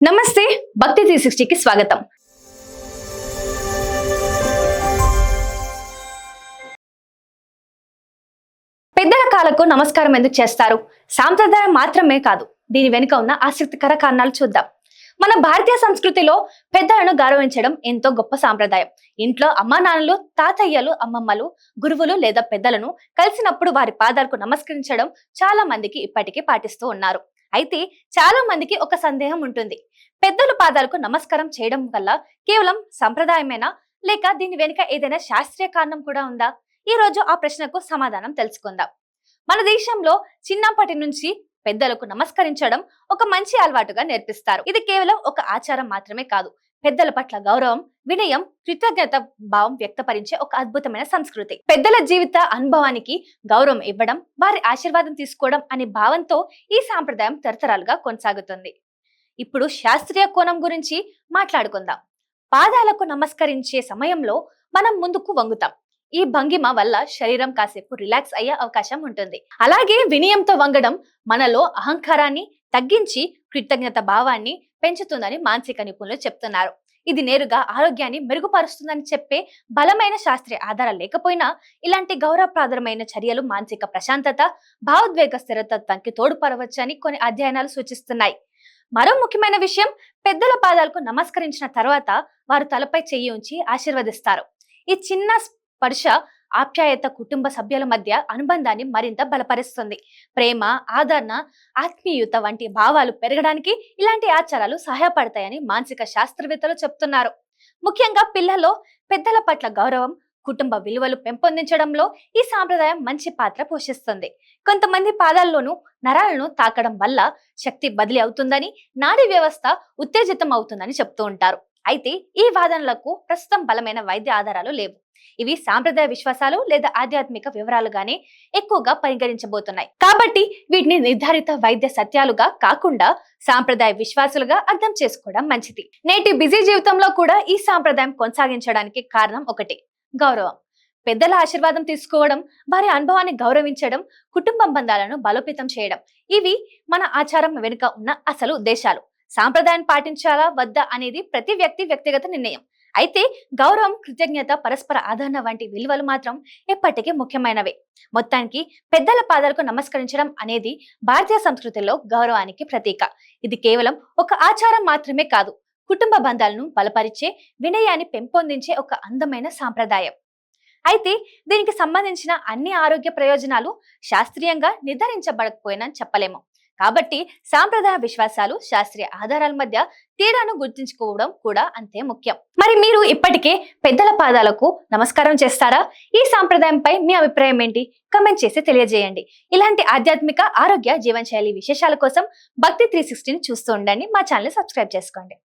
నమస్తే భక్తి 360కి స్వాగతం. పెద్దల కాలకు నమస్కారం ఎందుకు చేస్తారు? సాంప్రదాయం మాత్రమే కాదు, దీని వెనుక ఉన్న ఆసక్తికర కారణాలు చూద్దాం. మన భారతీయ సంస్కృతిలో పెద్దలను గౌరవించడం ఎంతో గొప్ప సాంప్రదాయం. ఇంట్లో అమ్మా నాన్నలు, తాతయ్యలు, అమ్మమ్మలు, గురువులు లేదా పెద్దలను కలిసినప్పుడు వారి పాదాలకు నమస్కరించడం చాలా మందికి ఇప్పటికీ పాటిస్తూ ఉన్నారు. అయితే చాలా మందికి ఒక సందేహం ఉంటుంది. పెద్దల పాదాలకు నమస్కారం చేయడం వల్ల కేవలం సంప్రదాయమేనా, లేక దీని వెనుక ఏదైనా శాస్త్రీయ కారణం కూడా ఉందా? ఈ రోజు ఆ ప్రశ్నకు సమాధానం తెలుసుకుందాం. మన దేశంలో చిన్నప్పటి నుంచి పెద్దలకు నమస్కరించడం ఒక మంచి అలవాటుగా నేర్పిస్తారు. ఇది కేవలం ఒక ఆచారం మాత్రమే కాదు, పెద్దల పట్ల గౌరవం, వినయం, కృతజ్ఞత భావం వ్యక్తపరిచే ఒక అద్భుతమైన సంస్కృతి. పెద్దల జీవిత అనుభవానికి గౌరవం ఇవ్వడం, వారి ఆశీర్వాదం తీసుకోవడం అనే భావంతో ఈ సాంప్రదాయం తరతరాలుగా కొనసాగుతుంది. ఇప్పుడు శాస్త్రీయ కోణం గురించి మాట్లాడుకుందాం. పాదాలకు నమస్కరించే సమయంలో మనం ముందుకు వంగుతాం. ఈ భంగిమ వల్ల శరీరం కాసేపు రిలాక్స్ అయ్యే అవకాశం ఉంటుంది. అలాగే వినయంతో వంగడం మనలో అహంకారాన్ని తగ్గించి కృతజ్ఞత భావాన్ని పెంచుతుందని మానసిక నిపుణులు చెప్తున్నారు. ఇది నేరుగా ఆరోగ్యాన్ని మెరుగుపరుస్తుందని చెప్పే బలమైన శాస్త్రీయ ఆధారాలు లేకపోయినా ఇలాంటి గౌరవప్రదమైన చర్యలు మానసిక ప్రశాంతత, భావోద్వేగ స్థిరత్వానికి తోడ్పడవచ్చని కొన్ని అధ్యయనాలు సూచిస్తున్నాయి. మరో ముఖ్యమైన విషయం, పెద్దల పాదాలకు నమస్కరించిన తర్వాత వారు తలపై చెయ్యి ఉంచి ఆశీర్వదిస్తారు. ఈ చిన్న స్పర్శ ఆప్యాయత కుటుంబ సభ్యుల మధ్య అనుబంధాన్ని మరింత బలపరుస్తుంది. ప్రేమ, ఆదరణ, ఆత్మీయత వంటి భావాలు పెరగడానికి ఇలాంటి ఆచారాలు సహాయపడతాయని మానసిక శాస్త్రవేత్తలు చెప్తున్నారు. ముఖ్యంగా పిల్లల్లో పెద్దల పట్ల గౌరవం, కుటుంబ విలువలు పెంపొందించడంలో ఈ సాంప్రదాయం మంచి పాత్ర పోషిస్తుంది. కొంతమంది పాదాల్లోనూ నరాలను తాకడం వల్ల శక్తి బదిలీ అవుతుందని, నాడీ వ్యవస్థ ఉత్తేజితం అవుతుందని చెప్తూ ఉంటారు. అయితే ఈ వాదనలకు ప్రస్తుతం బలమైన వైద్య ఆధారాలు లేవు. ఇవి సాంప్రదాయ విశ్వాసాలు లేదా ఆధ్యాత్మిక వివరాలుగానే ఎక్కువగా పరిగణించబోతున్నాయి. కాబట్టి వీటిని నిర్ధారిత వైద్య సత్యాలుగా కాకుండా సాంప్రదాయ విశ్వాసాలుగా అర్థం చేసుకోవడం మంచిది. నేటి బిజీ జీవితంలో కూడా ఈ సాంప్రదాయం కొనసాగించడానికి కారణం ఒకటి, గౌరవం. పెద్దల ఆశీర్వాదం తీసుకోవడం, వారి అనుభవాన్ని గౌరవించడం, కుటుంబ బంధాలను బలోపేతం చేయడం, ఇవి మన ఆచారం వెనుక ఉన్న అసలు ఉద్దేశాలు. సాంప్రదాయాన్ని పాటించాలా వద్దా అనేది ప్రతి వ్యక్తి వ్యక్తిగత నిర్ణయం. అయితే గౌరవం, కృతజ్ఞత, పరస్పర ఆదరణ వంటి విలువలు మాత్రం ఎప్పటికీ ముఖ్యమైనవే. మొత్తానికి పెద్దల పాదాలకు నమస్కరించడం అనేది భారతీయ సంస్కృతిలో గౌరవానికి ప్రతీక. ఇది కేవలం ఒక ఆచారం మాత్రమే కాదు, కుటుంబ బంధాలను బలపరిచే, వినయాన్ని పెంపొందించే ఒక అందమైన సాంప్రదాయం. అయితే దీనికి సంబంధించిన అన్ని ఆరోగ్య ప్రయోజనాలు శాస్త్రీయంగా నిర్ధారించబడకపోయినా చెప్పలేము. కాబట్టి సాంప్రదాయ విశ్వాసాలు, శాస్త్రీయ ఆధారాల మధ్య తేడాను గుర్తుంచుకోవడం కూడా అంతే ముఖ్యం. మరి మీరు ఇప్పటికే పెద్దల పాదాలకు నమస్కారం చేస్తారా? ఈ సాంప్రదాయంపై మీ అభిప్రాయం ఏంటి? కమెంట్ చేసి తెలియజేయండి. ఇలాంటి ఆధ్యాత్మిక, ఆరోగ్య, జీవనశైలి విశేషాల కోసం భక్తి 360ని చూస్తూ ఉండండి. మా ఛానల్ సబ్స్క్రైబ్ చేసుకోండి.